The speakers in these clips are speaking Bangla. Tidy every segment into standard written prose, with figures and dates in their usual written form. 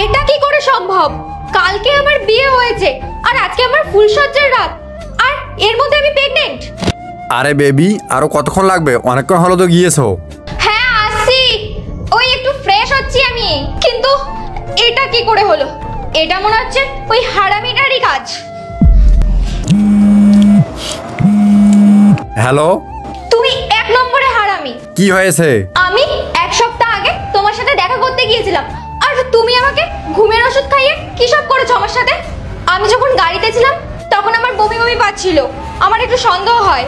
এটা কি করে সম্ভব? কালকে আমার বিয়ে হয়েছে আর আজকে আমার ফুলসজ্জার রাত, আর এর মধ্যে আমি প্রেগনেন্ট। আরে বেবি, আরো কতক্ষণ লাগবে? অনেকক্ষণ হলো তো গিয়েছো। হ্যাঁ আসছি, ওই একটু ফ্রেশ হচ্ছি আমি। কিন্তু এটা কি করে হলো? এটা মনে হচ্ছে ওই হারামিটারই কাজ। হ্যালো, তুমি এক নম্বরে হারামি। কি হয়েছে? আমি এক সপ্তাহ আগে তোমার সাথে দেখা করতে গিয়েছিলাম, আর তুমি আমাকে ঘুমের ওষুধ খাইয়ে কি সব করেছো আমার সাথে। আমি যখন গাড়িতে ছিলাম তখন আমার বমি বমি পাচ্ছিল, আমার একটু সন্দেহ হয়,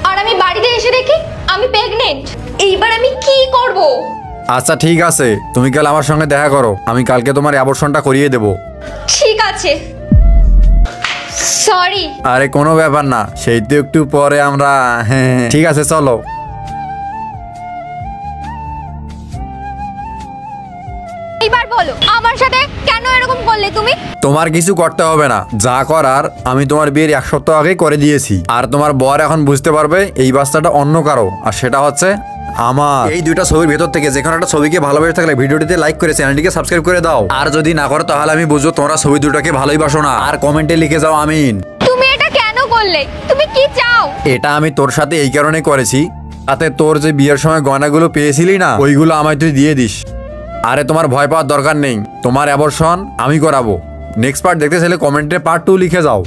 আর আমি বাড়িতে এসে দেখি আমি প্রেগনেন্ট। এইবার আমি কি করব? আচ্ছা ঠিক আছে, তুমি কাল আমার সঙ্গে দেখা করো, আমি কালকে তোমার অ্যাবর্শনটা করিয়ে দেবো। ঠিক আছে, সরি। আরে কোনো ব্যাপার না, সেই তো একটু পরে আমরা। হ্যাঁ ঠিক আছে, চলো। এইবার বলো আমার সাথে কেন এরকম করলে তুমি? তোমার কিছু করতে হবে না, যা করার আমি তোমার বিয়ের 1 সপ্তাহ আগে করে দিয়েছি। আর তোমার বর এখন বুঝতে পারবে এই বাচ্চাটা অন্য কারো, আর সেটা হচ্ছে আমার। এই দুইটা ছবির ভেতর থেকে যে কোনো একটা ছবিকে ভালোবেসে থাকলে ভিডিওটিতে লাইক করে চ্যানেলটিকে সাবস্ক্রাইব করে দাও। আর যদি না করো তাহলে আমি বুঝবো তোমরা ছবি দুটোকে ভালোই বাসো না। আর কমেন্টে লিখে যাও আমিন। তুমি এটা কেন করলে? তুমি কি চাও? এটা আমি তোর সাথে এই কারণে করেছি, তাতে তোর যে বিয়ের সময় গয়নাগুলো পেয়েছিলি না, ওইগুলো আমায় তুই দিয়ে দিস। আরে তোমার ভয় পাওয়ার দরকার নেই, তোমার অ্যাবর্শন আমি করাবো। নেক্সট পার্ট দেখতে চাইলে কমেন্টে পার্ট 2 লিখে যাও।